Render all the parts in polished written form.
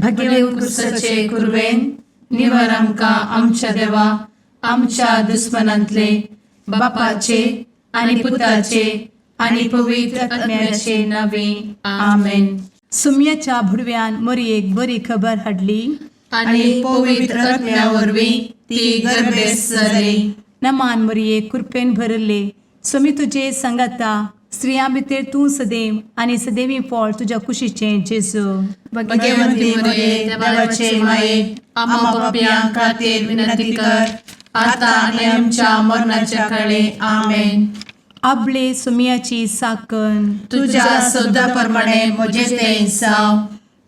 भगेवन कुर्साचे कुर्वेन निवार आमकां आमच्या देवा आमच्या दुस्मनांतले बापाचे आनी पुताचे आनी पवित्र आत्म्याचे नावे आमेन. सुम्याच्या भुडव्यान मरयेक बरी खबर हाडली आनी पवित्र आत्म्या वरवीं ती गर्भेस जाली. नमान मरयेक कृपेन भरले सुमी तुजे संगाता स्त्रियां भितर तूं सदैव आनी सदैवी फळ तुज्या कुशीचें जेजू. भगवंती मरिये देवाचे माये आम्हा पाप्यां खातीर विनंती कर आता आनी आमच्या मरणाच्या काळी आमेन. आपले सुमयाची साकन तुझ्या सोदा प्रमाणे म्हजे तें जाव.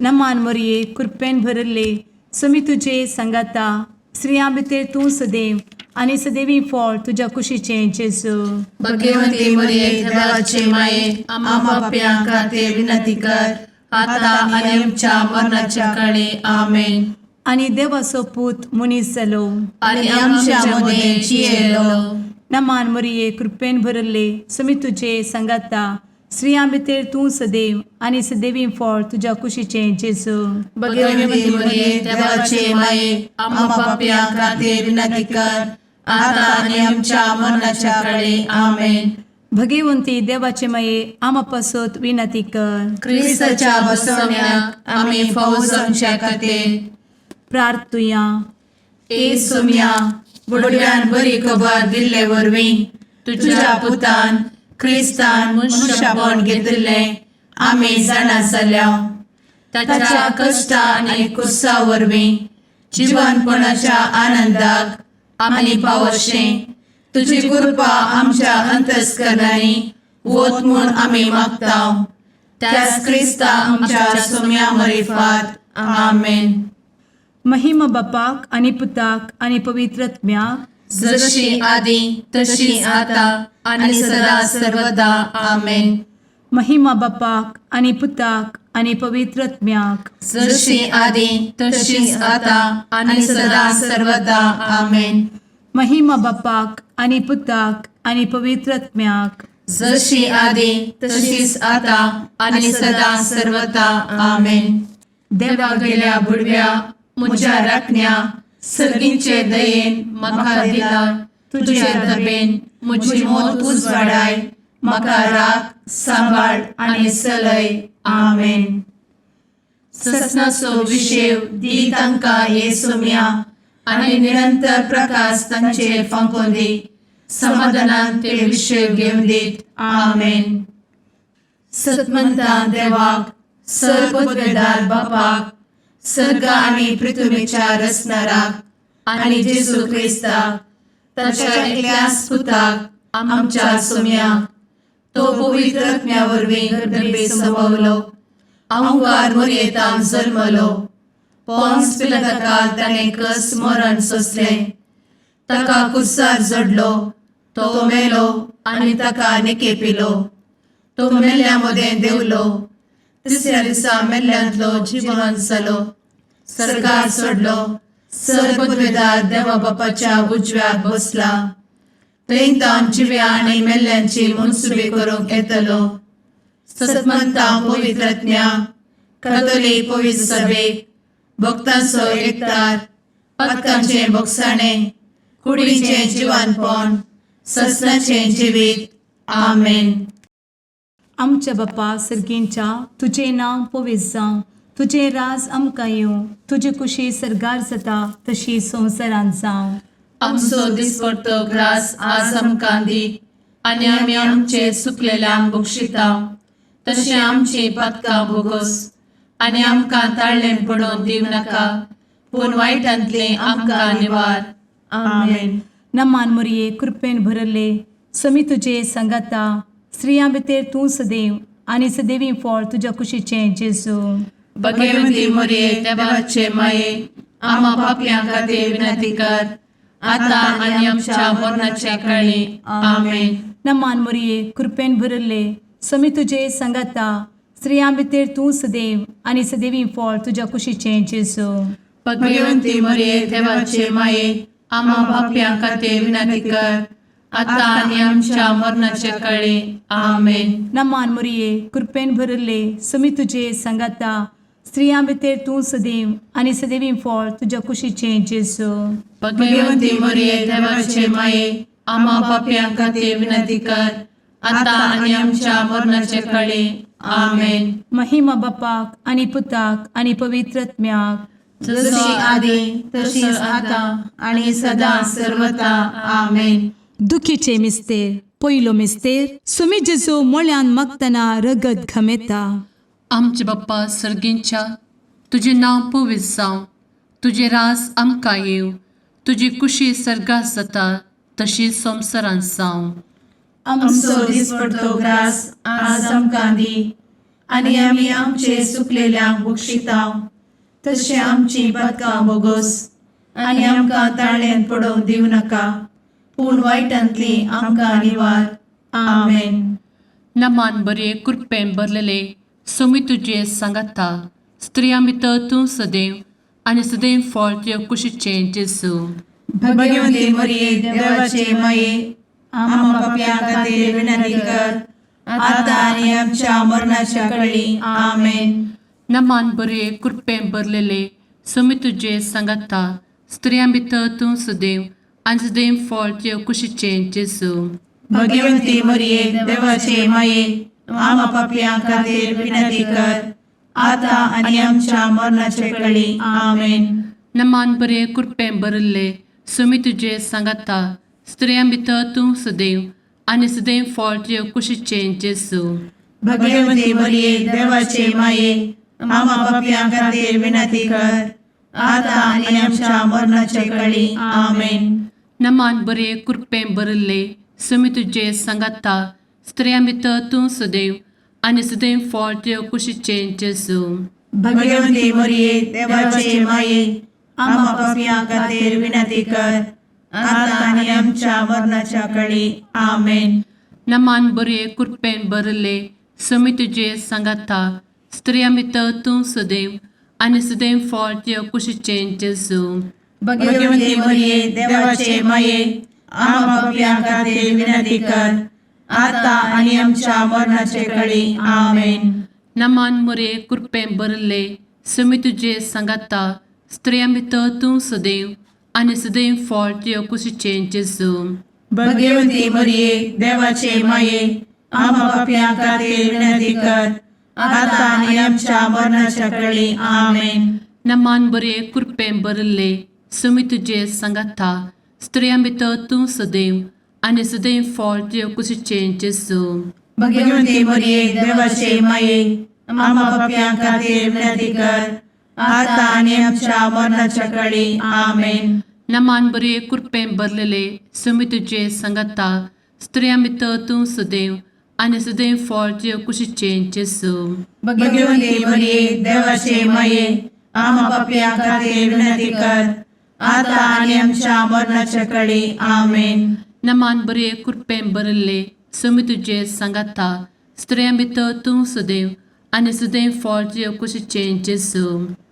नमान मरये कृपेन भरले सुमी तुजे संगाता स्त्रियां भितर तूं सदैव आनी सदैवी फळ तुज्या कुशीचें जेजू. भगवंती मरिये देवाचे माये आम्हा पाप्यां खातीर विनंती कर आता आनी आमच्या मरणाच्या काळी आमेन. आनी देवाचो पूत मनीस जालो आनी आमच्या मदीं जियेलो. नमान मरये कृपेन भरले सुमी तुजे संगाता स्त्रियां भितर तूं सदैव आनी सदैवी फळ तुज्या कुशीचें जेजू. भगवंती मरिये देवाचे माये आम्हा पाप्यां खातीर विनंती कर आता आनी आमच्या मरणाच्या काळी आमेन. भगवंती देवाचे माये आमा पासत विनंती कर. क्रिस्ताच्या बसवण्याक आमी फौज आमच्या खातीर प्रार्थुया. ए सुम्या बुडव्यान बरी खबर दिल्ले वरवीं तुज्या पुतान क्रिस्तान मनशापण घेतिल्ले आमी जाणा जाल्या. ताच्या कश्टा आनी कुर्सा वरवीं जिवनपणाच्या आनंदाक आमी पावशें तुजी कृपा आमच्या अंतस्करणांनी वोत म्हूण आमी मागताव. त्याच क्रिस्ता आमच्या सुम्या मरिफात आमेन. महिमा बापाक आनी पुताक आनी पवित्र आत्म्याक जशी आदी तशी आता आनी सदा सर्वदा आमेन. महिमा बापाक आनी पुताक आनी पवित्र आत्म्याक जशी आदी तशीच आता आनी सदा सर्वदा आमेन. महिमा बापाक आनी पुताक आनी पवित्र आत्म्याक जशी आदी तशीच आता आनी सदा सर्वदा आमेन. देवा गेल्या बुडव्या म्हज्या राखण्या सर्गींचे दयेन म्हाका दिला तुजे धबेन म्हजी मोत उजवाडाय म्हाका राख सांबाळ आनी चलय आमेन. ससनाचो विशेव दी तांकां ये सुम्या आनी निरंतर प्रकाश तांचेर फांकून दी. समाधानान ते विशेव घेवन दीत आमेन. सतमंता देवाक सर्वपदवेदार बापाक सर्ग आनी पृथ्वीच्या रचणाराक आनी जेजू क्रिस्ताक ताच्या एकल्याच पुताक आमच्या सुम्याक तो पवित्र आत्म्या वरवीं गर्भेत संभवलो. अंगार मरयेंत जल्मलो. पोंस पिलाताकाल ताणें कस मरण सोंसलें. ताका कुर्सार जडलो. तो मेलो आनी ताका निकेपिलो. तो मेल्ल्या मदें देंवलो. तिसऱ्या दिसा मेल्ल्यांतलो जिवंत जालो. सरकार सोडलो. सर्वपदवेदार देवा बापाच्या उजव्याक बसला. थंय तां जिव्या आनी मेल्ल्यांची मनसुबी करूंक येतलो. सतमंता पवित्र आत्म्या कातोलीक पवित्र सभेक भक्तांचो एकठार पातकांचें भोगसाणें कुडीचें जिवनपण ससनाचें जिवीत आमेन. आमच्या बापा सर्गींच्या तुजें नांव पवित्र जावं. तुजें राज आमकां येवं. तुजी कुशी सरगार जाता तशी संवसारांत जावं. आमचो दिसपडटो ग्रास आज आमकां दी आनी आमी आमचे चुकलेल्यांक बक्षितांव. तशें आमची पातकां भोगोस आनी आमकां ताळ्ळें पडोवन दिव नाका पूण वायटांतलें आमकां निवार आमेन. नमान मरये कृपेन भरले समी तुजे संगाता स्त्रियां भितर तूं सदैव आनी सदैवी फळ तुज्या कुशीचें जेजू. भगवंती मरिये देवाचे माये आम्हा पाप्यां खातीर विनंती कर आता आनी आमच्या मरणाच्या काळी आमेन. नमान मरये कृपेन भरले समी तुजे संगाता स्त्रियां भितर तूं सदैव आनी सदैवी फळ तुज्या कुशीचें जेजू. भगवंती मरिये देवाचे माये आम्हा पाप्यां खातीर विनंती कर आता आनी आमच्या मरणाच्या काळी आमेन. नमान मरये कृपेन भरले समी तुजे संगाता स्त्रियां भितर तूं सदैव आनी सदैवी फळ तुज्या कुशीचें जेजू. भगवंती मरिये देवाचे माये आम्हा पाप्यां खातीर विनंती कर आता आणि आमच्या मरणाचे काळी आमेन. महिमा बापाक आनी पुताक आनी पवित्रत्म्याक, जशी आदी तशीच आता आणि सदा सर्वदा आमेन. दुखीचे मिस्तेर. पयलो मिस्तेर. सुमी जेजू मोळ्यान मागतना रगत घमेता. आमचे बाप्पा सर्गींच्या तुझे नाव पवित्र जावं, तुझे रास आमकां येव, तुजी कुशी सर्गात जाता तशी संवसारांत जावं. आमचो दिसपडटो ग्रास आज आमकां दी, आनी आमी आमचे सुकलेल्यांक बक्षिताव. तशें आमची पातकां बोगोस आनी आमकां ताळ्यान पडोवंक दिवं नाका, पूण वायटांतली आमकां निवार. आमेन. नमान बरे कृपेन भरलेले सोमी तुजे सांगाता, स्त्रियां भितर तूं सदैव आनी सदैव फळ तुज्या कुशीचें जेजू. भगवंती मरिये देवाचे माये आम्हा पाप्यां खातीर विनंती कर आता आनी आमच्या मरणाच्या काळी. आमेन. नमान बरे कृपेन भरलेले सोमी तुजे सांगाता, स्त्रियां भितर तूं सदैव आनी सदैव फळ तुज्या कुशीचें जेजू. भगवंती मरिये देवाचे माये आम्हा पाप्यां खातीर विनंती कर आता आनी आमच्या मरणाचे काळी. आमेन. नमान बरे कृपेन भरले सोमी तुजे सांगाता, स्त्रियां भितर तूं सदैव आनी सदैव फळ तुज्या कुशीचें जेजू. भगवंती मरिये देवाचे माये आम्हा पाप्यां खातीर विनंती कर आता आनी आमच्या मरणाचे काळी. आमेन. नमान बरे कृपेन भरले सोमी तुजे सांगाता, स्त्रियां भितर तूं सदैव आनी सदैव फळ तुज्या कुशीचें जेजू. भगवंती मरिये देवाचे माये आम्हा पाप्यां खातीर विनंती कर आता आनी आमच्या मरणाच्या काळी. आमेन. नमान बरे कृपेन भरले सोमी तुजे सांगाता, स्त्रियां भितर तूं सदैव आनी सदैव फळ तुज्या कुशीचें जेजू. भगवंती मरिये देवाचे माये आम्हा पाप्यां खातीर विनंती कर आता आनी आमच्या मरणाचे काळी. आमेन. नमान बरे कृपेन भरले सोमी तुजे सांगाता, स्त्रियां भितर तूं सदैव आनी सदैव फळ तुज्या कुशीचें जेजू. भगवंती मरिये देवाचे माये आम्हा पाप्यां खातीर विनंती कर आता आनी आमच्या मरणाच्या काळी. आमेन. नमान बरे कृपेन भरले सोमी तुजे सांगाता, स्त्रियां भितर तूं सदैव आनी सदैव फळ तुज्या कुशीचें जेजू. भगवंती मरिये देवाचे माये आम्हा पाप्यां खातीर विनंती कर आता आनी आमच्या मरणाच्या काळी. आमेन. नमान बरे कृपेन भरलेले सोमी तुजे सांगाता, स्त्रियां भितर तूं सदैव आनी सदैव फळ तुज्या कुशीचें जेजू. भगवंती मरिये देवाचे माये आम्हा पाप्यां खातीर विनंती कर आता आनी आमच्या मरणाच्या काळी. आमेन. नमान बरे कृपेन भरले सोमी तुजे सांगाता, स्त्रियां भितर तूं सदैव आनी सदैव फळ तुज्या कुशीचें जेजू.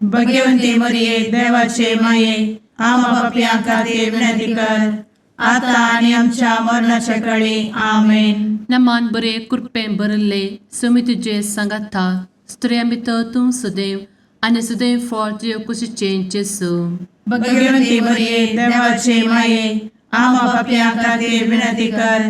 भगवंती मरिये देवाचे माये आम्हा पाप्यां खातीर विनंती कर आता आनी आमच्या मरणाच्या काळी. आमेन. नमान बरे कृपेन भरले सोमी तुजे सांगाता, स्त्रियां भितर तूं सदैव आनी सदैव फळ तुज्या कुशीचें जेजू. भगवंती मरिये देवाचे माये आम्हा पाप्यां खातीर विनंती कर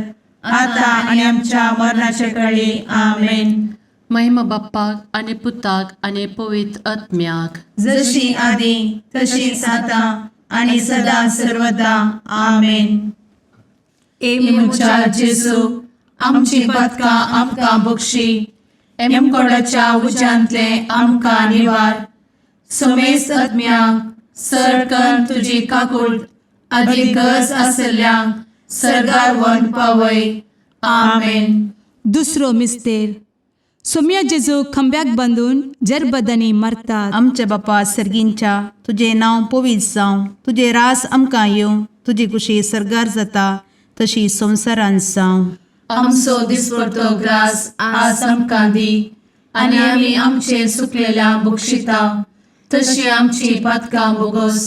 आता आनी आमच्या मरणाच्या काळी. आमेन. महिमा बाप्पाक आनी पुताक आनी पवित्र आत्म्याक, जशी आदी तशीच आता आनी सदा सर्वदा. आमेन. मुचा जेजू आमची पातकां आमकां बक्षी, एमकोडाच्या उज्यांतले आमकां निवार. सोमेस आत्म्यांक सडकन तुजी काकूट अधिक गरज आसल्यांक सर्गार व्हरून पावय. आमेन. दुसरो मिस्तेर. सोम्या जेजू खंब्याक बांदून जरबदांनी मारतात. आमचे बापा सर्गींच्या तुझे नाव पवित्र जावं, तुझे रास आमकां येवं, तुजी कुशी सर्गार जाता तशी संवसारांत जावं. आमचो दिसपडटो ग्रास आज आमकां दी, आनी आमी आमचे सुकलेल्यांक बक्षिताव. तशी आमची पातकां बोगोस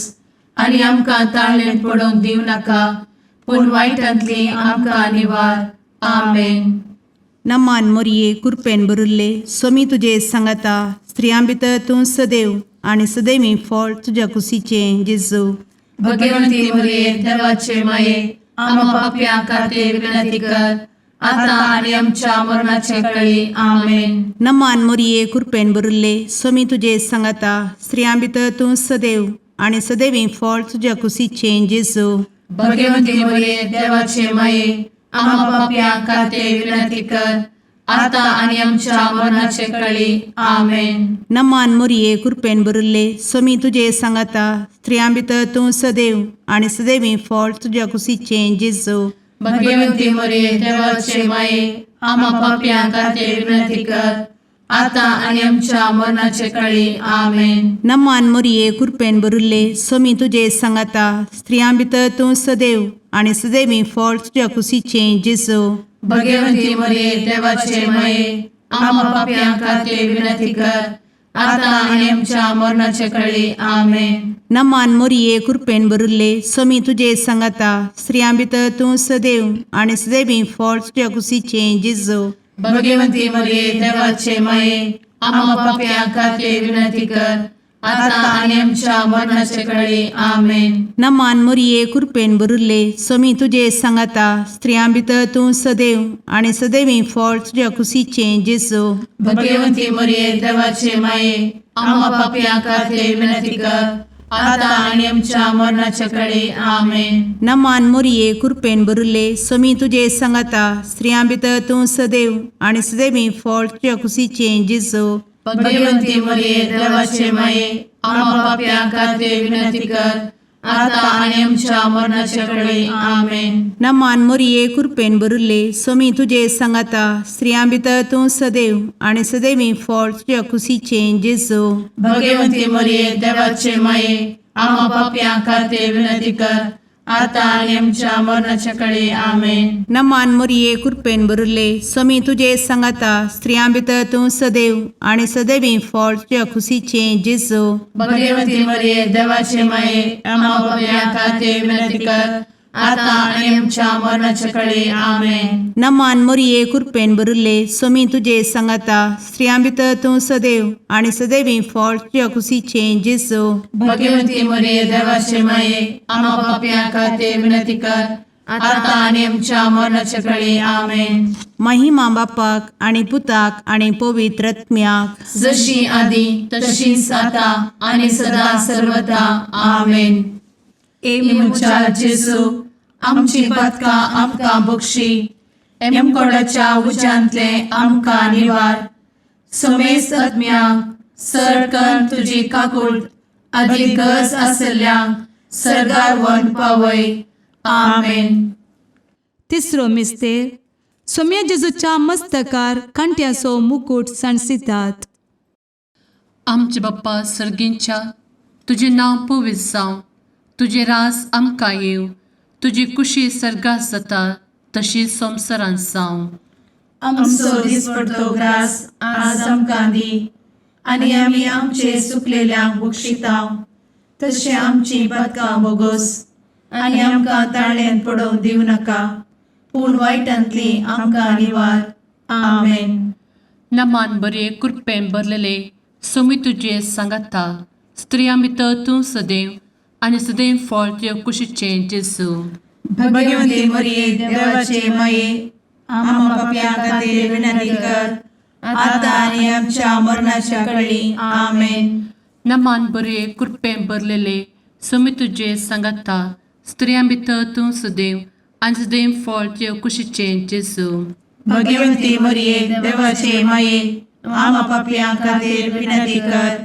आनी आमकां ताळ्यान पडोवंक दिवं नाका, पूण वायटांतली आमकां निवार. आमेन. नमान मोरये कृपेन बरुल्ले स्वामी तुझे सांगाता स्त्रियां भितर तूं सदैव आणि सदैवी फळ तुझ्या कुशीचे जेजू. भगवंती मरिये देवाचे माये आम्हा पाप्यां खातीर विनंती कर आता आणि आमच्या मरणाचे काळी आमेन. नमान मोरये कृपेन बरुल्ले स्वामी तुझे सांगाता स्त्रियां भितर तूं सदैव आणि सदैवी फळ तुझ्या कुशीचे जेजू. भगवंती मरिये देवाचे माये आम्हा पाप्यां खातीर विनंती कर आता आणि आमच्या मरणाचे काळी आमेन. नमान मोरये कृपेन बरुल्ले स्वामी तुझे सांगाता स्त्रियां भितर तूं सदैव आणि सदैवी फळ तुझ्या कुशीचे जेजू. भगवंती मरिये देवाचे माये आम्हा पाप्यां खातीर विनंती कर आता आणि आमच्या मरणाचे काळी आमेन. नमान मोरये कृपेन बरुल्ले स्वामी तुझे सांगाता स्त्रियां भितर तूं सदैव आणि सदैवी फळ तुझ्या कुशीचे जेजू. भगवंती मरिये देवाचे माये आम्हा पाप्यां खातीर विनंती कर आता आणि आमच्या मरणाचे काळी आमेन. नमान मोरये कृपेन बरुल्ले स्वामी तुझे सांगाता स्त्रियां भितर तूं सदैव आणि सदैवी फळ तुझ्या कुशीचे जेजू. भगवंती मरिये देवाचे माये आम्हा पाप्यां खातीर विनंती कर आता आणि आमच्या मरणाचे काळी आमेन. नमान मोरये कृपेन बरुल्ले स्वामी तुझे सांगाता स्त्रियां भितर तूं सदैव आणि सदैवी फळ तुझ्या कुशीचे जेजू. भगवंती मरिये देवाचे माये आम्हा पाप्यां खातीर विनंती कर आता आणि आमच्या मरणाचे काळी आमेन. नमान मोरये कृपेन बरुल्ले स्वामी तुझे सांगाता स्त्रियां भितर तूं सदैव आणि सदैवी फळ तुझ्या कुशीचे जेजू. भगवंती मरिये देवाचे माये आम्हा पाप्यां खातीर विनंती कर आता आणि आमच्या मरणाचे काळी आमेन. नमान मोरये कृपेन बरुल्ले स्वामी तुझे सांगाता स्त्रियां भितर तूं सदैव आणि सदैवी फळ तुझ्या कुशीचे जेजू. भगवंती मरिये देवाचे माये आम्हा पाप्यां खातीर विनंती कर आता आणि आमच्या मरणाच्या काळी आमेन. नमान मोरये कृपेन बरुल्ले स्वामी तुझे सांगाता स्त्रियां भितर तूं सदैव आणि सदैवी फळ तुझ्या कुशीचे जेजू. भगवंती मरिये देवाचे माये आम्हा पाप्यां खातीर विनंती कर आता आणि आमच्या मरणाच्या काळी आमेन. नमान मोरये कृपेन बरुल्ले स्वामी तुझे सांगाता स्त्रियां भितर तूं सदैव आणि सदैवी फळ तुझ्या कुशीचे जेजू. भगवंती मरिये देवाचे माये आम्हा पाप्यां खातीर विनंती कर आता आणि आमच्या मरणाच्या काळी आमेन. महिमा बापाक आणि पुताक आणि पवित्र आत्म्याक जशी आधी तशीच आता आणि सदा सर्वदा आमेन. एमच्या जेजू आमची पदका आमकां बक्षी एमकोडाच्या उज्यांतले आमकां निवार. समेस्त आत्म्यांक सरकन तुजी काकूट अधिक गज आसल्यांक सरगार वन पावय. आमेन. तिसरो मिस्तेर सोम्या जेजूच्या मस्तकार कांट्याचो मुकुट सणसितात. आमचे बाप्पा सर्गींच्या तुझे नांव पवित्र जावं, तुझे रास आमकां येव, तुजी कुशी सर्गास जाता तशी संवसारांत जावं. आमचो दिसपडटो ग्रास आज आमकां दी आनी आमी आमचे सुकलेल्यांक बक्षितांव तशें आमची पदकां बोगोस आनी आमकां ताळ्यान पडोवन दिवं नाका पूण वायटांतली आमकां निवार. आमेन. नमान बरे कृपेन भरलेले सोमी तुजे सांगाता स्त्रियां भितर तूं सदैव आणि सदैव फळ तुझ्या कुशीचे जेजू. भगवंती मरिये देवाचे माये आम्हा पाप्यां खातीर विनंती कर आता आनी आमच्या मरणाच्या काळी. आमेन. नमान बरे कृपेन भरलेले सोमी तुजे सांगाता स्त्रियां भितर तूं सदैव आणि सदैव फळ तुझ्या कुशीचे जेजू. भगवंती मरिये देवाचे माये आम्हा पाप्यां खातीर विनंती कर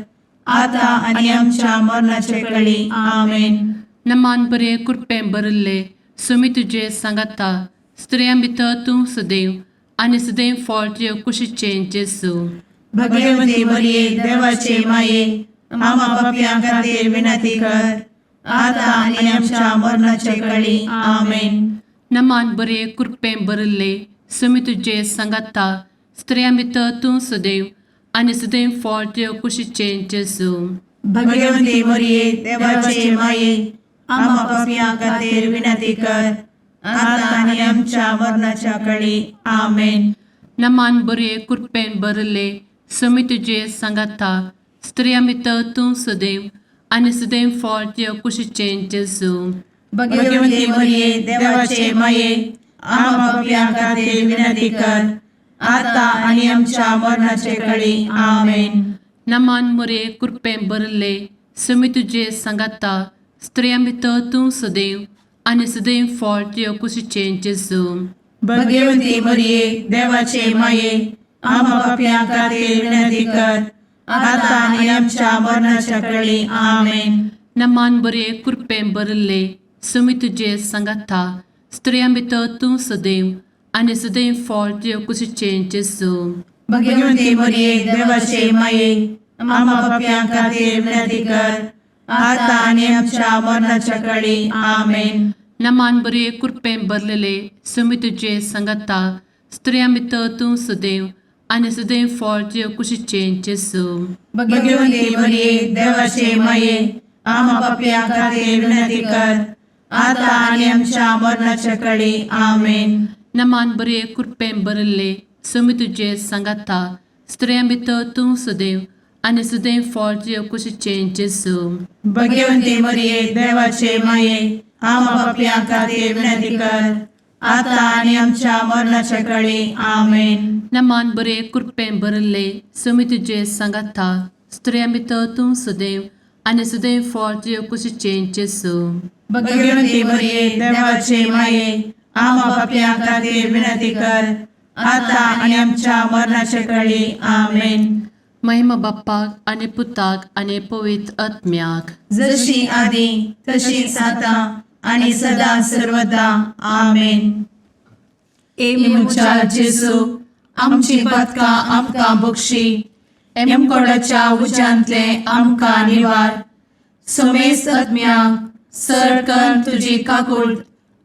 आता आनी आमच्या मरणाचे काळी. आमेन. नमान बरे कृपेन भरले सोमी तुजे सांगाता स्त्रियां भितर तूं सदैव आणि सदैव फळ तुझ्या कुशीचे जेजू. भगवंती मरिये देवाचे माये आम्हा पाप्यां खातीर विनंती कर आता आनी आमच्या मरणाचे काळी. आमेन. नमान बरे कृपेन भरले सोमी तुजे सांगाता स्त्रियां भितर तूं सदैव आणि सदैव फळ तुझ्या कुशीचे जेजू. भगवंती मरिये देवाचे माये आम्हा पाप्यां खातीर विनंती कर आता आनी आमच्या मरणाच्या काळी. आमेन. नमान बरे कृपेन भरले समी तुझे सांगाता स्त्रिया भितर तूं सदैव आनी सदैव फळ तुझ्या कुशीचें जेजू. भाग्यवंती मरिये देवाचे माये आम्हा पापियां खातीर विनंती कर आता आणि आमच्या मरणाचे काळी आमेन. नमान बरे कृपेन भरले समी तुझे सांगाता स्त्रिया भितर तूं सदैव आनी सदैव फळ तुझ्या कुशीचें जेजू. भाग्यवंती मरिये देवाचे माये आम्हा पापियां खातीर विनंती कर आता आणि आमच्या मरणाच्या काळी आमेन. नमान बरे कृपेन भरले समी तुझे सांगाता स्त्रिया भितर तूं सदैव आनी सदैव फळ तुझ्या कुशीचें जेजू. भाग्यवंती मरिये देवाचे माये आम्हा पापियां खातीर विनंती कर आता आणि आमच्या मरणाच्या काळी आमेन. नमान बरे कृपेन भरलेले समी तुझे सांगाता स्त्रिया भितर तूं सदैव आनी सदैव फळ तुझ्या कुशीचें जेजू. भाग्यवंती मरिये देवाचे माये आम्हा पापियां खातीर विनंती कर आता आणि आमच्या मरणाच्या काळी आमेन. नमान बरे कृपेन भरले समी तुझे सांगाता स्त्रिया भितर तूं सदैव आनी सदैव फळ तुझ्या कुशीचें जेजू. भाग्यवंती मरिये देवाचे माये आम्हा पापियां खातीर विनंती कर आता आणि आमच्या मरणाच्या काळी आमेन. नमान बरे कृपेन भरले समी तुझे सांगाता स्त्रिया भितर तूं सदैव आनी सदैव फळ तुझ्या कुशीचें जेजू. भाग्यवंती मरिये देवाचे माये आम्हा पापियां खातीर विनंती कर आता आणि आमच्या मरणाच्या काळी आमेन. महिमा बाप्पाक आनी पुताक आनी पवित्र आत्म्याक जशी आधी तशीच आता आणि सदा सर्वदा आमेन. मुचा जेजू आमची पदकां आमकां बक्षी एमकोडाच्या उज्यांतले आमकां निवार समेस्त आत्म्यांक सरकन तुजी काकूट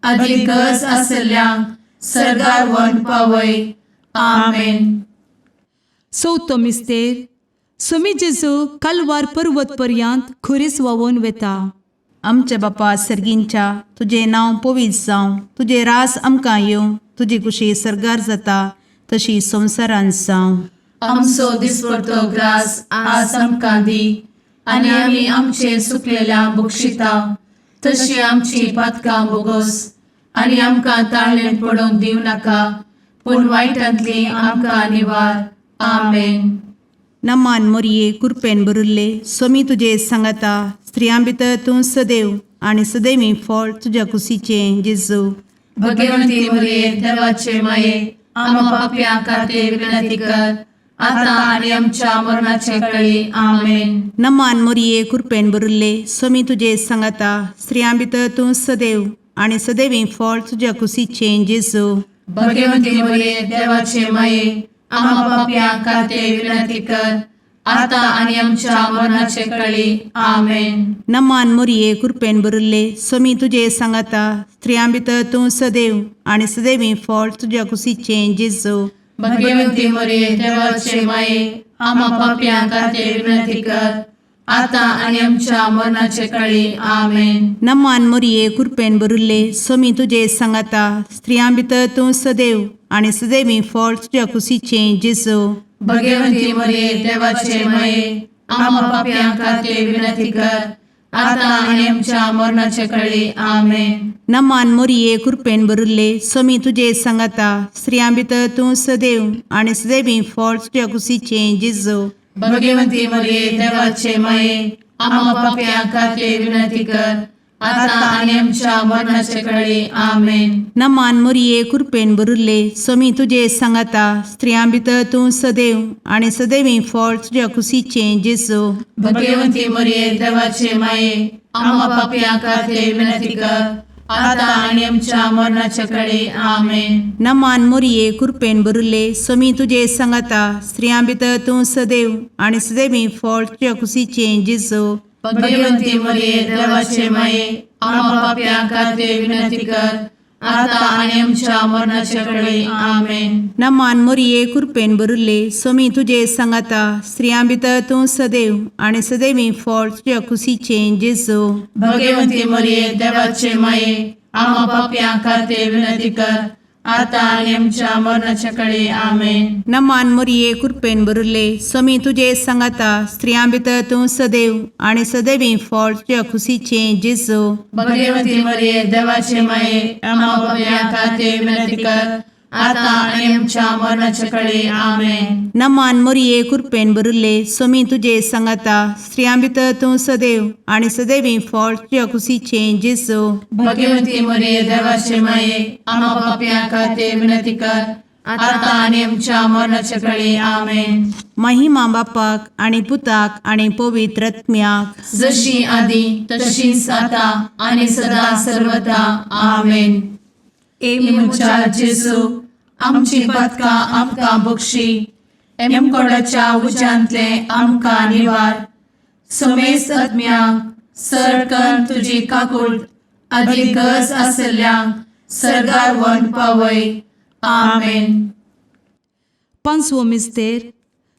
अधिक गरज आसल्ल्यांक सरगार वन पावय. आमेन. चवथो मिस्तेर समी जेजू कालवार पर्वत पर्यंत खुरीस वावून वेता. आमच्या बापा सर्गींच्या तुझे नांव पवित्र जावं तुझे रास आमकां येवं तुजी कुशी सरगार जाता तशी संवसारांत जावं. आमचो दिसपडटो ग्रास आज आमकां दी आनी आमी आमचे सुकलेल्यांक बक्षिता तशी आमची पातकां बोगोस आनी आमकां ताळ्ळें पडोवंक दिव नाका पूण वायटांतली आमकां निवार. आमेन. नमान मरिये कृपेन भरिल्ले समी तुजे सांगाता स्त्रियां भितर तूं सदैव आनी सदैवी फळ तुज्या कुशीचें जेजू. भगवंती मरिये देवाचे माये आम्हा पापियां खातीर विनंती कर आता आनी आमच्या मरणाचे काळी. आमेन. नमान मरिये कृपेन भरिल्ले समी तुजे सांगाता स्त्रियां भितर तूं सदैव आनी सदैवी फळ तुज्या कुशीचें जेजू. भगवंती मरिये देवाचे माये आम्हा पापियां खातीर विनंती कर आता आनी आमच्या मरणाचे काळी. आमेन. नमान मरिये कृपेन भरिल्ले समी तुजे सांगाता स्त्रियां भितर तूं सदैव आनी सदैवी फळ तुज्या कुशीचें जेजू. भगवंती मरिये देवाचे माये आम्हा पापियां खातीर विनंती कर आता आनी आमच्या मरणाचे काळी. आमेन. नमान मरिये कृपेन भरिल्ले समी तुजे सांगाता स्त्रियां भितर तूं सदैव आनी सदैवी फळ तुज्या कुशीचें जेजू. भगवंती मरिये देवाचे माये आम्हा पापियां खातीर विनंती कर आता आनी आमच्या मरणाचे काळी. आमेन. नमान मरिये कृपेन भरिल्ले समी तुजे सांगाता स्त्रियां भितर तूं सदैव आनी सदैवी फळ तुज्या कुशीचें जेजू. भगवंती मरिये देवाचे माये आम्हा पापियां खातीर विनंती कर आता आनी आमच्या मरणाचे काळी. आमेन. नमान मरिये कृपेन भरिल्ले समी तुजे सांगाता स्त्रियां भितर तूं सदैव आनी सदैवी फळ तुज्या कुशीचें जेजू. भगवंती मरिये देवाचे माये आम्हा पापियां खातीर विनंती कर आता आनी आमच्या मरणाचे काळी. आमेन. नमान मरिये कृपेन भरिल्ले समी तुजे सांगाता स्त्रियां भितर तूं सदैव आनी सदैवी फळ तुज्या कुशीचें जेजू. भगवंती मरिये देवाचे माये आम्हा पापियां खातीर विनंती कर आता आनी आमच्या मरणाचे काळी. आमेन. नमान मरिये कृपेन भरिल्ले समी तुजे सांगाता स्त्रियां भितर तूं सदैव आनी सदैवी फळ तुज्या कुशीचें जेजू. भगवंती मरिये देवाचे माये आम्हा पापियां खातीर विनंती कर आता आणि आमच्या मरणाच्या काळी आमेन. नमान मोरये कृपेन बरुले स्वामी तुझे सांगाता स्त्रियां भितर तूं सदैव आणि सदैवी फळ तुझ्या खुशीचे जेजू. भगवती मरिये देवाचे माये आम्हा पाप्या खाते विनंती कर, आता आणि आमच्या मरणाच्या काळी आमेन. नमान मोरये कृपेन बरुले स्वामी तुझे सांगाता स्त्रियां भितर तूं सदैव आणि सदैवी फळ तुझ्या खुशीचे जेजू. भगवती मरिये देवाचे माये आम्हा पाप्या खाते विनंती कर, आता आणि आमच्या मरणाच्या काळी आमेन. महिमा बापाक आणि पुताक आणि पवित्र आत्म्याक जशी आधी तशीच आता आणि सदा सर्वदा आमेन. मुचा जेजू आमची पदका आमकां बक्षी, एमकोडाच्या उज्यांतले आमकां निवार. सोमेस आत्म्यांक सरकन तुजी काकूट अधिक गज आसल्यांक सरगार वन पावय. आमेन. पांचवो मिस्तेर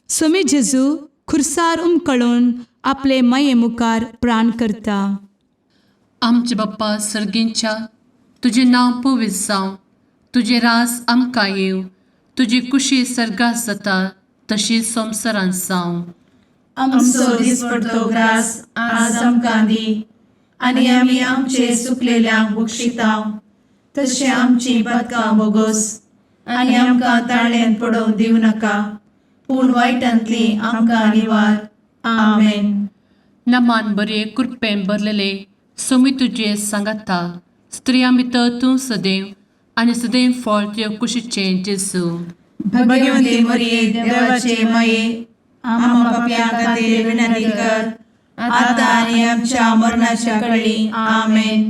स्वामी जेजू खुर्सार उमकळून आपले माये मुखार प्राण करता. आमचे बाप्पा सर्गींच्या तुझे नांव पवित्र जावं, तुझे रास आमकां येव, तुजी कुशी सर्गास जाता तशी संवसारांत जावं. आमचो दिसपडतो ग्रास आज आमकां दी, आनी आमी आमचे सुकलेल्यांक बक्षिताव. तशें आमची पदकां बोगोस आनी आमकां ताळ्यान पडोवंक दिवं नाका, पूण वायटांतली आमकां निवार. आमेन. नमान बरे कृपेन भरलेले सोमी तुझे सांगाता स्त्रियां भितर तूं सदैव आणि सदैव फळ तुझ्या कुशीचें जेजू. भगवती मरिये देवाचे माये आम्हा पाप्यां खातीर विनंती कर, आता आनी आमच्या मरणाच्या काळी आमेन.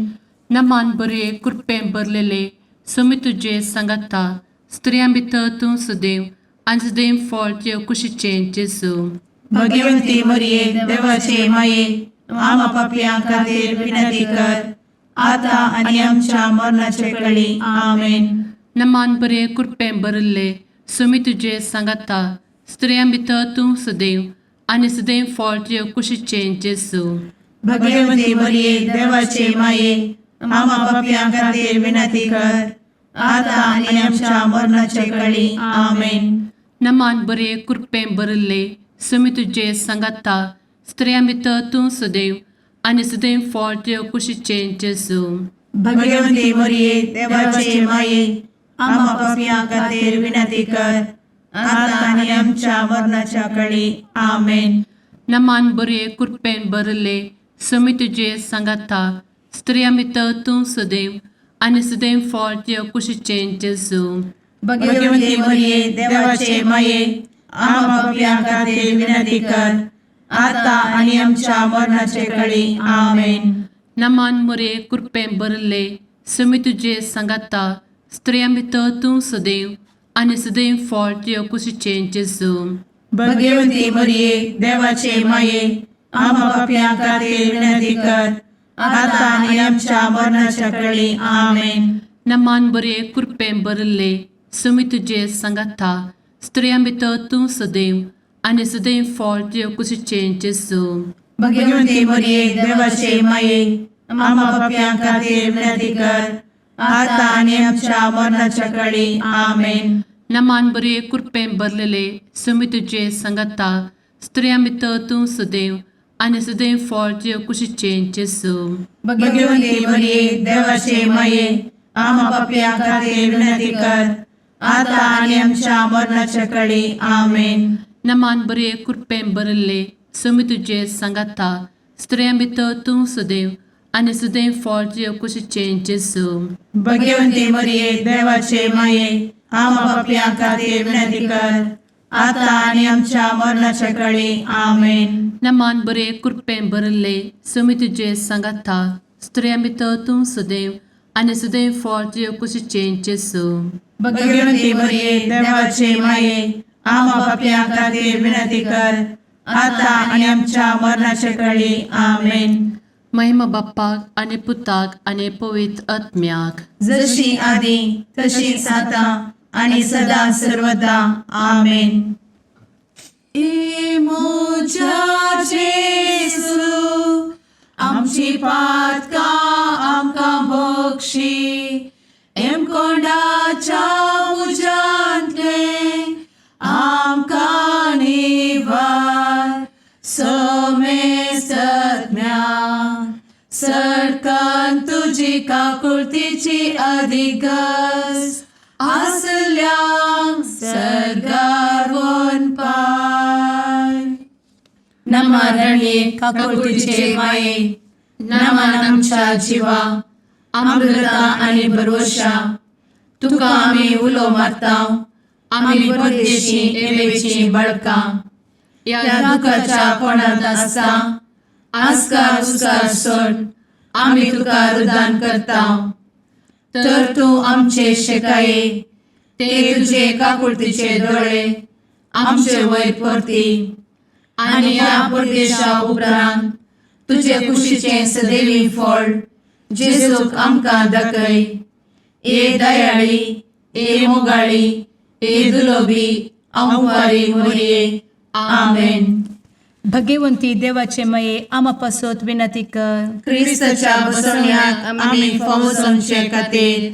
नमान बरे कृपेन भरलेले सोमी तुझे सांगाता स्त्रियां भितर तूं सदैव आणि सदैव फळ तुझ्या कुशीचें जेजू. भगवती मरिये देवाचे माये आम्हा पाप्यां खातीर विनंती कर, आता आनी आमच्या मरणाच्या काळी आमेन. नमान बरे कृपेन भरले सोमी तुझे सांगाता स्त्रियां भितर तूं सदैव आणि सदैव फळ तुझ्या कुशीचें जेजू. भगवती मरिये देवाचे माये आम्हा पाप्यां खातीर विनंती कर, आता आनी आमच्या मरणाच्या काळी आमेन. नमान बरे कृपेन भरले सोमी तुझे सांगाता स्त्रियां भितर तूं सदैव आणि सदैव फळ तुझ्या कुशीचें जेजू. भगवती मरिये देवाचे माये आम्हा पाप्यां खातीर विनंती कर, आता आनी आमच्या मरणाच्या काळी आमेन. नमान बरे कृपेन भरले सोमी तुझे सांगाता स्त्रियां भितर तूं सदैव आणि सदैव फळ तुझ्या कुशीचें जेजू. भगवती मरिये देवाचे माये आम्हा पाप्यां खातीर विनंती कर, आता आनी आमच्या मरणाच्या काळी आमेन. नमान बरे कृपेन भरले सोमी तुझे सांगाता स्त्रियां भितर तूं सदैव आणि सदैव फळ तुझ्या कुशीचें जेजू. भगवती मरिये देवाचे माये आम्हा पाप्यां खातीर विनंती कर, आता आनी आमच्या मरणाच्या काळी आमेन. नमान बरे कृपेन भरले सोमी तुझे सांगाता स्त्रियां भितर तूं सदैव आणि सदैव फळ तुझ्या कुशीचें जेजू. भगवती मरिये देवाचे माये आम्हा पाप्यां खातीर विनंती कर, आता आनी आमच्या मरणाच्या काळी आमेन. नमान बरे कृपेन भरलेले सोमी तुझे सांगाता स्त्रियां भितर तूं सदैव आणि सदैव फळ तुझ्या कुशीचें जेजू. भगवती मरिये देवाचे माये आम्हा पाप्यां खातीर विनंती कर, आता आनी आमच्या मरणाच्या काळी आमेन. नमान बरे कृपेन भरले सोमी तुझे सांगाता स्त्रियां भितर तूं सदैव आणि सदैव फळ तुझ्या कुशीचें जेजू. भगवती मरिये देवाचे माये आम्हा पाप्यां खातीर विनंती कर, आता आनी आमच्या मरणाच्या काळी आमेन. नमान बरे कृपेन भरले सोमी तुझे सांगाता स्त्रियां भितर तूं सदैव आणि सदैव फळ तुझ्या कुशीचें जेजू. भगवती मरिये देवाचे माये आम्हा पाप्यां खातीर विनंती कर, आता आनी आमच्या मरणाच्या काळी आमेन. महिमा बाप्पाक आणि पुताक आणि पवित्र आत्म्याक जशी आधी तशीच आता आणि सदा सर्वदा आमेन. मोजा जेजू आमची पातकां आमकां बक्षी, एम कोंडाच्या तुझी काकुळतीची अधिगस आसल्या सरगार वन पाय. नमारणे काकुळतीचे माये, नमान आमच्या जीवा अमृता आणि भरवशा. तुका आम्ही उलो मारताव, आम्ही परदेशी येवेची बळका. या दुःखाच्या कोणात असता आस्कार उस्कार सोड, आम्ही तुका रुदान करताव. तर तू आमचे शेकाये, ते तुझे काकुळतीचे डोळे आमचे वयर परती. आणि या परदेशा उपरांत तुझे कुशीचे सदैवी फळ जेजूक आमकां दाखय. ए दयाळी, ए मोगाळी, ए दुलोबी अंवारी मोरये. आमेन. भगवंती देवाचे मये आम्हा पासत विनंती कर. क्रिस्ताच्या बसवण्याक आम्ही फावोसमचे खातीर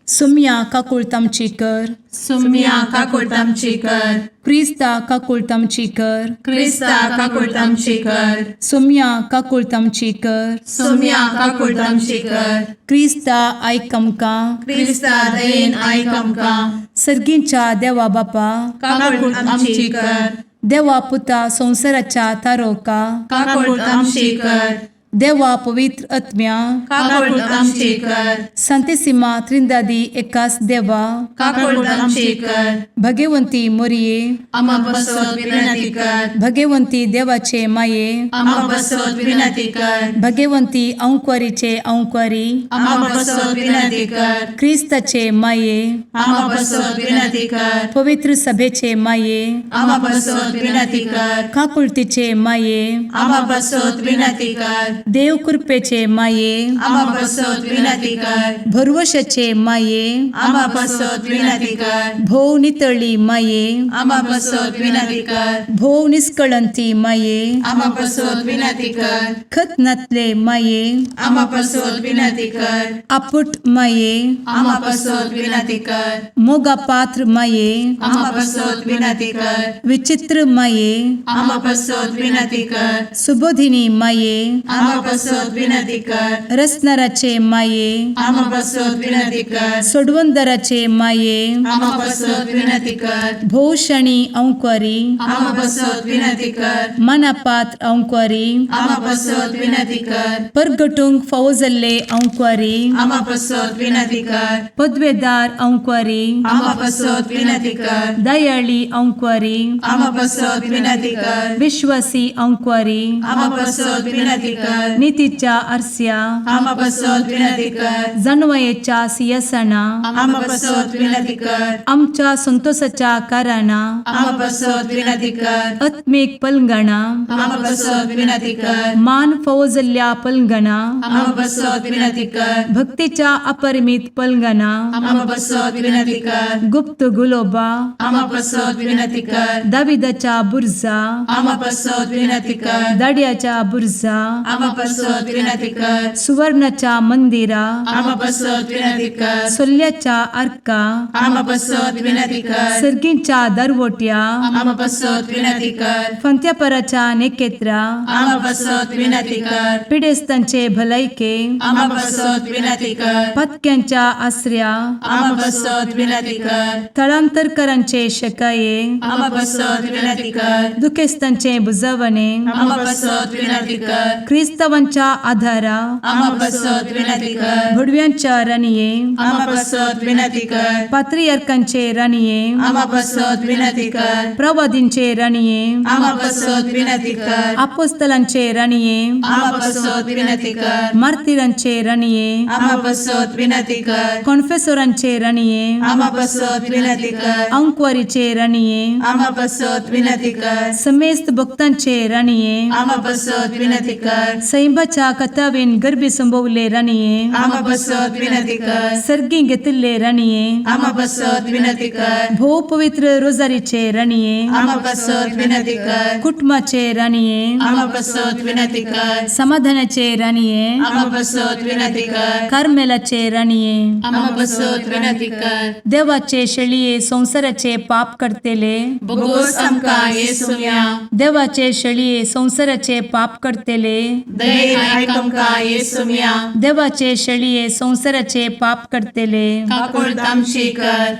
सुम्या काकुळतामची कर. सुम्या काकुळतामची कर. क्रिस्ता काकुळतामची कर. क्रिस्ता काकुळतामची कर. सुम्या काकुळतामची कर. सुम्या काकुळतामची कर. क्रिस्ता आयकमका. क्रिस्ता दयेन आयकमका. सर्गींच्या देवा बापा, काकुळतामची कर. देवा पुता संसाराच्या तारोका, काकुळतामची कर. देवा पवित्र आत्म्या, काकुळतामची कर. सांतेसिमा त्रिंदादी एकाच देवा, काकुळतामची कर. भगवंती मोरिये, आम्हा बसवत विनंती कर. भगवंती देवाचे माये, आम्हा बसवत विनंती कर. भगवंती औंकवारीचे औंकवारी, आम्हा बसवत विनंती कर. ख्रिस्ताचे माये, आम्हा बसवत विनंती कर. पवित्र सभेचे माये, आम्हा बसवत विनंती कर. काकुळतीचे माये, आम्हा बसवत विनंती कर. देव कृपेचे माये, आम्हा बसवत विनंती कर. भरवशाचे माये, आम्हा बसवत विनंती कर. भोव नितळी माये, आम्हा बसवत विनंती कर. भोव निष्कळंती माये, आम्हा बसवत विनंती कर. खतनातले माये, आम्हा बसवत विनंती कर. आपुट माये, आम्हा बसवत विनंती कर. मोगा पात्र माये, आम्हा बसवत विनंती कर. विचित्र माये, आम्हा बसवत विनंती कर. सुबोधिनी माये, आम्हा बसवत विनंती कर. रसनाराचे माये, आम्हा बसवत विनंती कर. सोडवंदराचे माये, आम्हा बसवत विनंती कर. भोषणी औंकवारी, आम्हा बसवत विनंती कर. मनापात्र औंकवारी, आम्हा बसवत विनंती कर. परगटुंग फौजल्ले औंकवारी, आम्हा बसवत विनंती कर. पदवेदार औंकवारी, आम्हा बसवत विनंती कर. दयाळी औंकवारी, आम्हा बसवत विनंती कर. विश्वासी औंकवारी, आम्हा बसवत विनंती कर. नीतीच्या आरस्या, आम्हा बसवत विनंती कर. जणवयेच्या सिंहासना, आम्हा बसवत विनंती कर. आमच्या संतोषाच्या काराना, आम्हा बसवत विनंती कर. आत्मिक पलंगणा, आम्हा बसवत विनंती कर. मान फौजल्या पलंगणा, आम्हा बसवत विनंती कर. भक्तीच्या अपरिमित पलंगणा, आम्हा बसवत विनंती कर. गुप्त गुलोबा, आम्हा बसवत विनंती कर. दाविदाच्या बुरजा, आम्हा बसवत विनंती कर. दाडियाच्या बुरजा, आम्हा बसवत विनंती कर. सुवर्णाच्या मंदिरा, आम्हा बसवत विनंती कर. सोल्याच्या अर्का, आम्हा बसवत विनंती कर. सर्गींच्या दरवोट्या, आम्हा बसवत विनंती कर. फंत्यापराच्या नेकेत्रा, आम्हा बसवत विनंती कर. पिडेस्तांचे भलायके, आम्हा बसवत विनंती कर. पथक्यांच्या आश्रया, आम्हा बसवत विनंती कर. स्थळांतरकरांचे शकाये, आम्हा बसवत विनंती कर. दुखेस्तांचे बुजावणे, आम्हा बसवत विनंती कर. ख्रिस्तवांच्या आधारा, आम्हा बसवत विनंती कर. भडव्यांच्या राणीये, आम्हा बसवत विनंती कर. पात्रियार्कांचे राणीये, आम्हा बसवत विनंती कर. प्रवादींचे राणीये, आम्हा बसवत विनंती कर. अपोस्तलांचे राणीये, आम्हा बसवत विनंती कर. मार्तिरांचे राणीये, आम्हा बसवत विनंती कर. कॉन्फेसोरांचे राणीये, आम्हा बसवत विनंती कर. अंकवारीचे राणीये, आम्हा बसवत विनंती कर. समेस्त भक्तांचे राणीये, आम्हा बसवत विनंती कर. सैंबाच्या कथावेन गर्भी संभवले राणीये, आम्हा बसवत विनंती कर. सर्गी घेतले राणीये, आम्हा बसवत विनंती कर. भो पवित्र रोजारीचे राणीये, आम्हा बसवत विनंती कर. कुटुंबाचे राणीये, आम्हा बसवत विनंती कर. समाधानाचे राणीये, आम्हा बसवत विनंती कर. कार्मेलाचे राणीये, आम्हा बसवत विनंती कर. देवाचे शेळीये संसाराचे पाप करतेले, बघोस आमका येसुया. देवाचे शेळीये संसाराचे पाप करतेले, दयेन आयक आमकां येसू मिया देवाचे शेळये संवसाराचे पाप करतेले काकूळ तामशी कर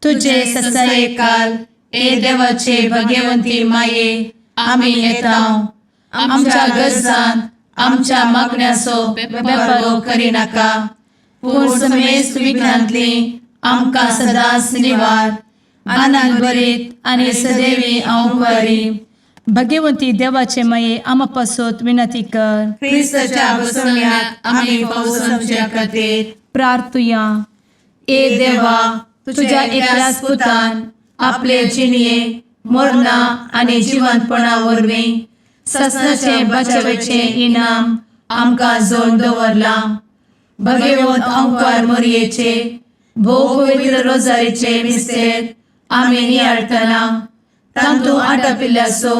तुझे ससाये काल ए देवाचे भाग्यवंती माये आमी येता आमच्या गरजान आमच्या मागण्याचो बेपारो करिनाका पूण समेस्त विघ्नांतली आमकां सदांच निवार आनंद बरीत आनी सदैवी औंकवारी भगवंती देवाचे माये आमा पासत विनंती कर ख्रिस्ताच्या बसवण्यात आमी पावस आमच्या खातीर प्रार्थुया ए देवा तुझ्या एकल्याच पुतान आपले जिणये मरणा आनी जिवंतपणा वरवीं ससनाचे बचावेचे इनाम आमकां जोड दवरला भगवंत औंकार मरयेचे भोव पवित्र रोजारीचे मिस्तेर आमी नियाळटना तांतू आटापिल्ल्यासो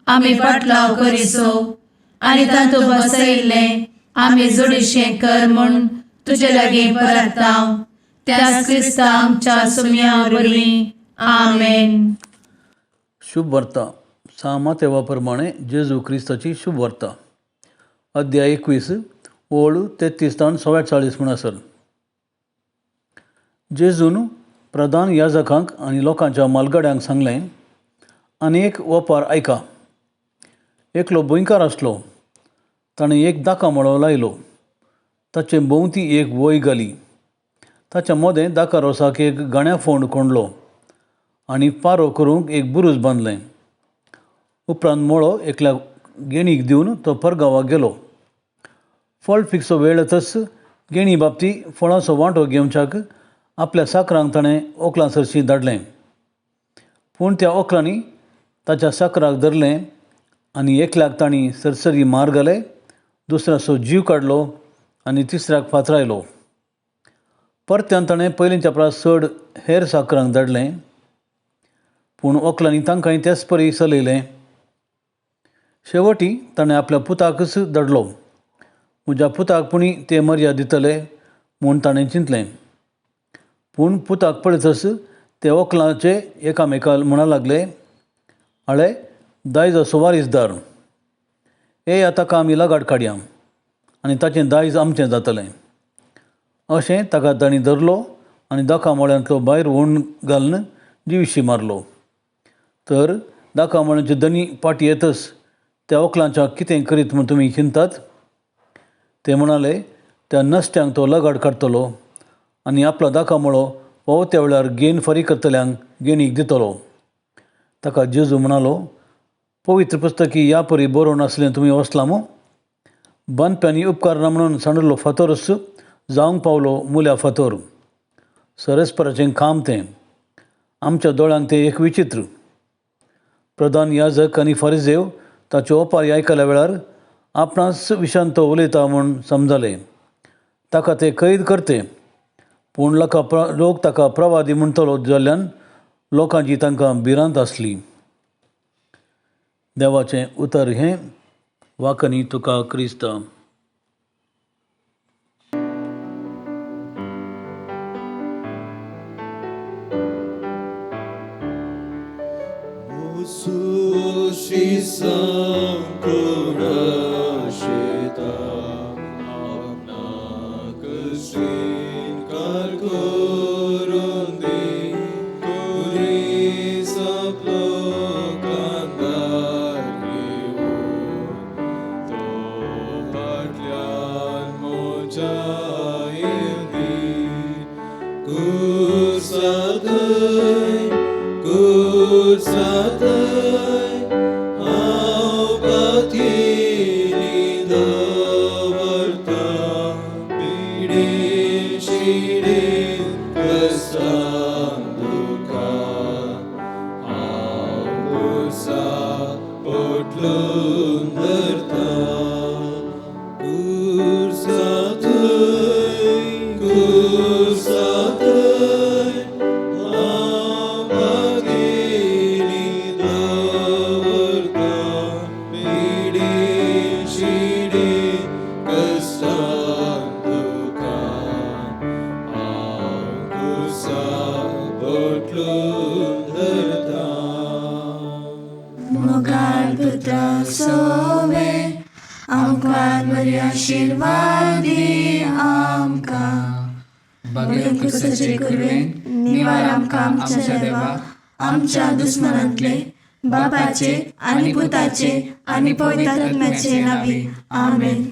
आमी पाटलाव करिसो आनी तांतू बसयिल्ले आमी जोडिशें कर म्हूण तुजे लागीं परतांव त्याच क्रिस्ता आमच्या सुम्या वरवीं आमेन. शुभ वार्ता सामातेवा प्रमाणे जेजू क्रिस्ताची शुभ वार्ता अध्याय 21 ओळ 33 तान 44 म्हणसर. जेजून प्रधान याजकांक आनी लोकांच्या मालगड्यांक सांगलें, आनीक वपार आयका. एकलो गोंयकार आसलो. ताणें एक दाका मळो लायलो. ताचे भोंवती एक वय घाली. ताच्या मोदें दाका रोसाक एक गण्या फोंड कोंडलो आनी पारो करूंक एक बुरूज बांदलें. उपरांत मळो एकल्या गेणीक दिवन तो परगांवाक गेलो. फळ फिकचो वेळ येतच गेणी बाबती फळांचो वांटो घेवच्याक आपल्या साकरांक ताणें ओकलां सरशी धाडलें. पूण त्या ओकलांनी ताच्या साकराक धरलें आनी एकल्याक तांणी सरसरी मार घाले, दुसऱ्याचो जीव काडलो आनी तिसऱ्याक फातरायलो. परत्यान ताणें पयलींच्या परस चड हेर साकरांक धाडलें, पूण ओकलांनी तांकांय तेच परी चलयलें. शेवटी ताणें आपल्या पुताकच धाडलो. म्हज्या पुताक पुणी ते मर्या दितले म्हूण ताणें चिंतलें. पूण पुताक पळयतच ते ओकलांचे एकामेकाल म्हणा लागले, आळे दायज असो वारीसदार, येया ताका आमी लगाड काडया आनी ताचें दायज आमचें जातलें. अशें ताका तांणी धरलो आनी दाका मळ्यांतलो भायर व्हरून घालून जिवीशी मारलो. तर दाका मळ्याचे दनी पाटी येतच त्या ओकलांच्या कितें करीत म्हूण तुमी चिंतात? ते म्हणाले, त्या नश्ट्यांक तो लगाड काडटलो आनी आपलो दाका मळो हो त्या वेळार गेन फारी करतल्यांक गेणीक दितलो. ताका जेजू म्हणालो, पवित्र पुस्तकी ह्या परी बरोवन आसलें तुमी वचलां मो? बांदप्यांनी उपकार ना म्हणून सांडलो फातोरच जावंक पावलो मुल्या फातोर. सरस्पराचें काम तें. आमच्या दोळ्यांक तें एक विचित्र. प्रधान याजक आनी फारिजेव ताच्यो ओपारी आयकल्या वेळार आपणाच विशांत तो उलयता म्हूण समजले. ताका ते कैद करते, पूण लोक ताका प्रवादी म्हणटलो जाल्ल्यान लोकांची तांकां भिरांत आसली. देवाचें उतर हें. वाकनी तुका Crysta. Mogal putra sowe, amko धन्यवाद बरी आशीर्वादी आमकां बगळे कुसाचे कुरवेन निवार आमकां आमच्या देवा आमच्या दुस्मनांतले बापाचे आनी पुताचे आनी पवित्र आत्म्याचे नांवी आमेन.